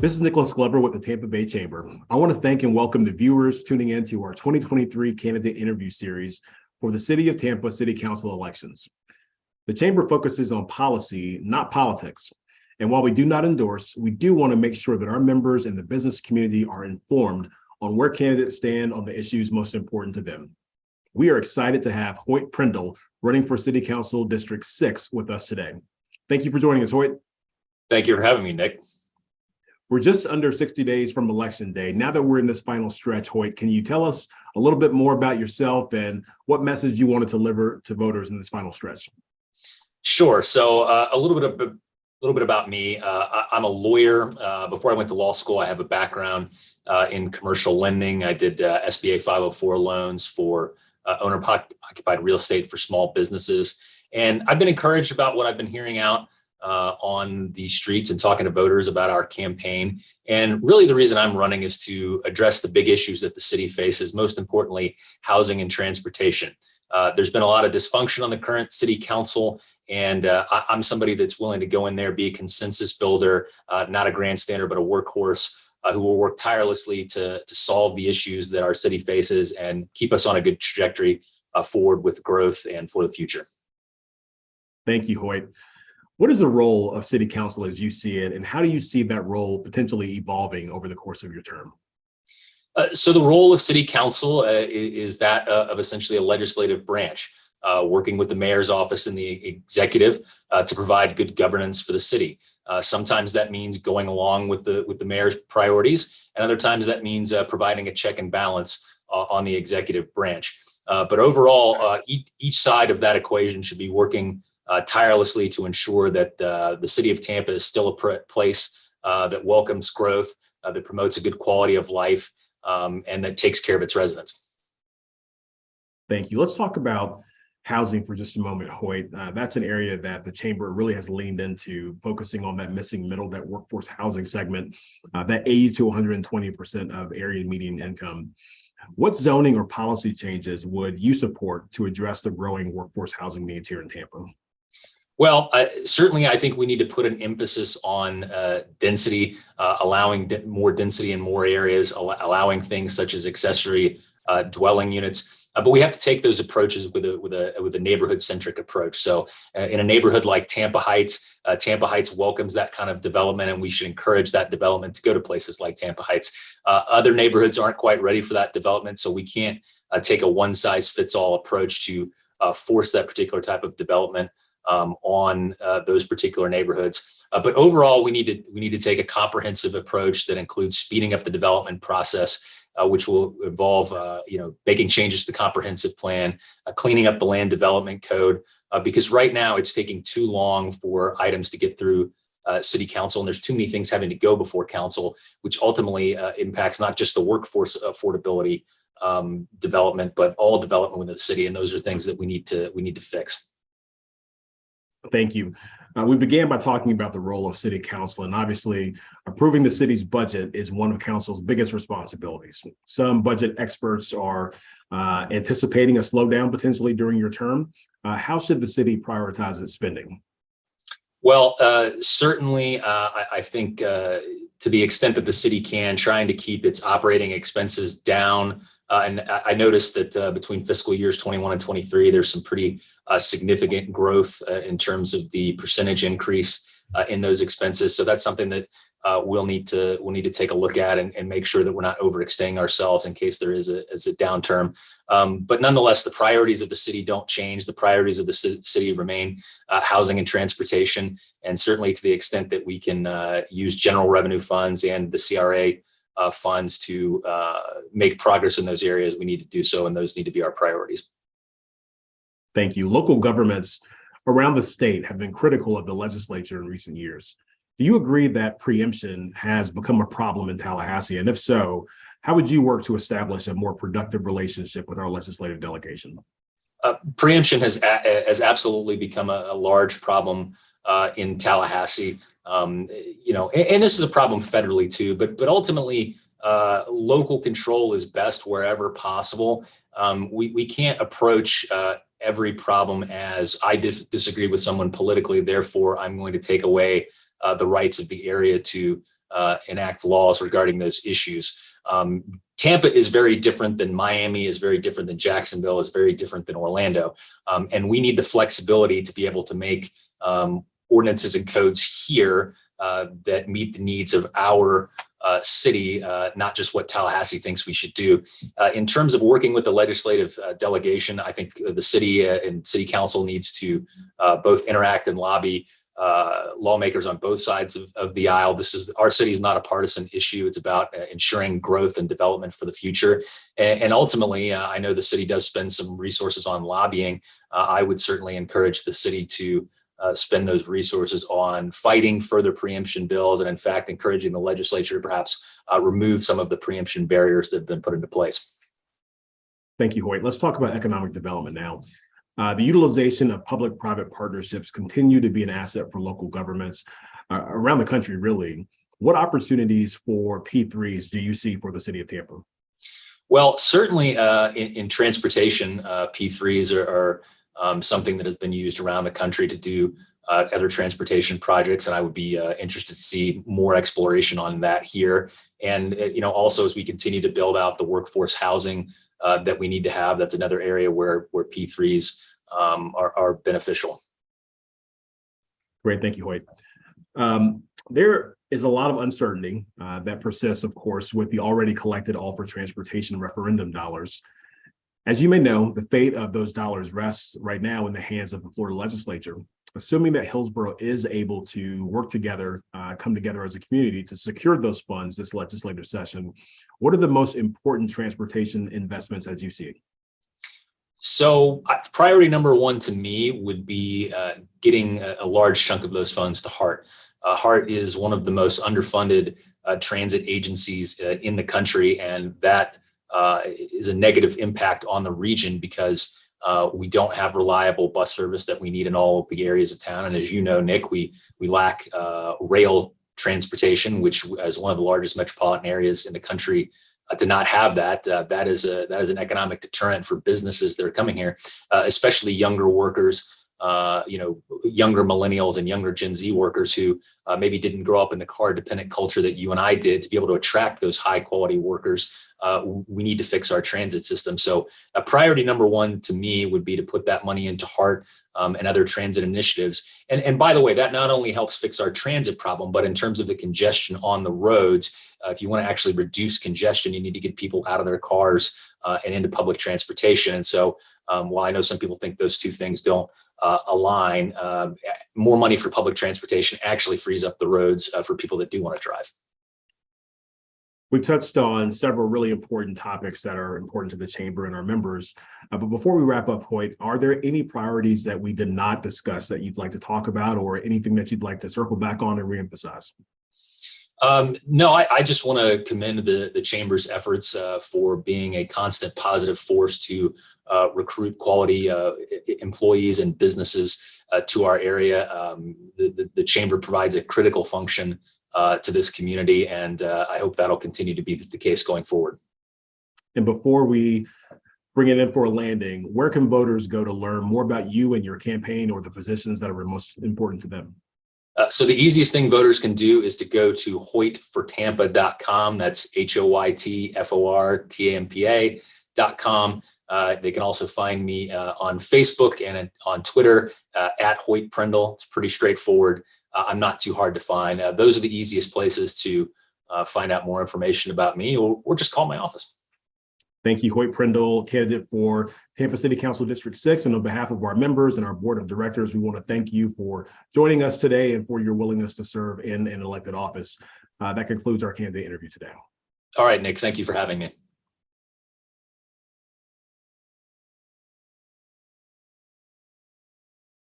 This is Nicholas Glover with the Tampa Bay Chamber. I want to thank and welcome the viewers tuning in to our 2023 candidate interview series for the City of Tampa City Council elections. The Chamber focuses on policy, not politics. And while we do not endorse, we do want to make sure that our members and the business community are informed on where candidates stand on the issues most important to them. We are excited to have Hoyt Prindle running for City Council District 6 with us today. Thank you for joining us, Hoyt. Thank you for having me, Nick. We're just under 60 days from Election Day. Now that we're in this final stretch, Hoyt, can you tell us a little bit more about yourself and what message you want to deliver to voters in this final stretch? Sure. So a little bit about me. I'm a lawyer. Before I went to law school, I have a background in commercial lending. I did SBA 504 loans for owner-occupied real estate for small businesses. And I've been encouraged about what I've been hearing out on the streets and talking to voters about our campaign. And really the reason I'm running is to address the big issues that the city faces, most importantly, housing and transportation. There's been a lot of dysfunction on the current city council, and I'm somebody that's willing to go in there, be a consensus builder, not a grandstander, but a workhorse who will work tirelessly to solve the issues that our city faces and keep us on a good trajectory forward with growth and for the future. Thank you, Hoyt. What is the role of City Council as you see it, and how do you see that role potentially evolving over the course of your term? So the role of City Council is that of essentially a legislative branch, working with the mayor's office and the executive to provide good governance for the city. Sometimes that means going along with the mayor's priorities, and other times that means providing a check and balance on the executive branch. But overall, each side of that equation should be working tirelessly to ensure that the city of Tampa is still a place that welcomes growth, that promotes a good quality of life, and that takes care of its residents. Thank you. Let's talk about housing for just a moment, Hoyt. That's an area that the Chamber really has leaned into, focusing on that missing middle, that workforce housing segment, that 80 to 120% of area median income. What zoning or policy changes would you support to address the growing workforce housing needs here in Tampa? Well, certainly, I think we need to put an emphasis on density, allowing more density in more areas, allowing things such as accessory dwelling units. But we have to take those approaches with a neighborhood-centric approach. So, in a neighborhood like Tampa Heights welcomes that kind of development, and we should encourage that development to go to places like Tampa Heights. Other neighborhoods aren't quite ready for that development, so we can't take a one-size-fits-all approach to force that particular type of development on those particular neighborhoods. But overall, we need to take a comprehensive approach that includes speeding up the development process, which will involve making changes to the comprehensive plan, cleaning up the land development code, because right now it's taking too long for items to get through city council, and there's too many things having to go before council, which ultimately impacts not just the workforce affordability development, but all development within the city. And those are things that we need to fix. Thank you. We began by talking about the role of City Council, and obviously approving the city's budget is one of council's biggest responsibilities. Some budget experts are anticipating a slowdown potentially during your term. How should the city prioritize its spending? Well, certainly, I think to the extent that the city can, trying to keep its operating expenses down. And I noticed that between fiscal years 21 and 23, there's some pretty significant growth in terms of the percentage increase in those expenses. So that's something that we'll need to take a look at and make sure that we're not overextending ourselves in case there is a downturn. But nonetheless, the priorities of the city don't change. The priorities of the city remain housing and transportation, and certainly to the extent that we can use general revenue funds and the CRA funds to make progress in those areas, we need to do so, and those need to be our priorities. Thank you. Local governments around the state have been critical of the legislature in recent years. Do you agree that preemption has become a problem in Tallahassee? And if so, how would you work to establish a more productive relationship with our legislative delegation? Preemption has absolutely become a large problem in Tallahassee. And this is a problem federally too, but ultimately local control is best wherever possible. We can't approach every problem as I disagree with someone politically, therefore I'm going to take away the rights of the area to enact laws regarding those issues. Tampa is very different than Miami, is very different than Jacksonville, is very different than Orlando. And we need the flexibility to be able to make ordinances and codes here that meet the needs of our city, not just what Tallahassee thinks we should do. In terms of working with the legislative delegation, I think the city and city council needs to both interact and lobby lawmakers on both sides of the aisle. Our city is not a partisan issue. It's about ensuring growth and development for the future. And ultimately, I know the city does spend some resources on lobbying. I would certainly encourage the city to spend those resources on fighting further preemption bills and, in fact, encouraging the legislature to perhaps remove some of the preemption barriers that have been put into place. Thank you, Hoyt. Let's talk about economic development now. The utilization of public-private partnerships continue to be an asset for local governments around the country, really. What opportunities for P3s do you see for the city of Tampa? Well, certainly in transportation, P3s are something that has been used around the country to do other transportation projects, and I would be interested to see more exploration on that here. And also as we continue to build out the workforce housing that we need to have, that's another area where P3s are beneficial. Great, thank you, Hoyt. There is a lot of uncertainty that persists, of course, with the already collected all for transportation referendum dollars. As you may know, the fate of those dollars rests right now in the hands of the Florida legislature. Assuming that Hillsborough is able to work together, come together as a community to secure those funds this legislative session, what are the most important transportation investments as you see it? So priority number one to me would be getting a large chunk of those funds to HART. HART is one of the most underfunded transit agencies in the country, and that is a negative impact on the region because we don't have reliable bus service that we need in all of the areas of town. And as you know, Nick, we lack rail transportation, which as one of the largest metropolitan areas in the country, to not have that, that is an economic deterrent for businesses that are coming here, especially younger workers, younger millennials and younger Gen Z workers who maybe didn't grow up in the car dependent culture that you and I did. To be able to attract those high quality workers, we need to fix our transit system. So priority number one to me would be to put that money into HART and other transit initiatives. And by the way, that not only helps fix our transit problem, but in terms of the congestion on the roads, if you want to actually reduce congestion, you need to get people out of their cars and into public transportation. And so while I know some people think those two things don't align, more money for public transportation actually frees up the roads for people that do want to drive. We've touched on several really important topics that are important to the chamber and our members. But before we wrap up, Hoyt, are there any priorities that we did not discuss that you'd like to talk about, or anything that you'd like to circle back on and reemphasize? No, I just want to commend the chamber's efforts for being a constant positive force to recruit quality employees and businesses to our area. The chamber provides a critical function to this community, and I hope that'll continue to be the case going forward. And before we bring it in for a landing, where can voters go to learn more about you and your campaign or the positions that are most important to them? So the easiest thing voters can do is to go to hoytfortampa.com. That's HOYTFORTAMPA.com. They can also find me on Facebook and on Twitter at Hoyt Prindle. It's pretty straightforward. I'm not too hard to find. Those are the easiest places to find out more information about me, or just call my office. Thank you, Hoyt Prindle, candidate for Tampa City Council District 6. And on behalf of our members and our board of directors, we want to thank you for joining us today and for your willingness to serve in an elected office. That concludes our candidate interview today. All right, Nick, thank you for having me.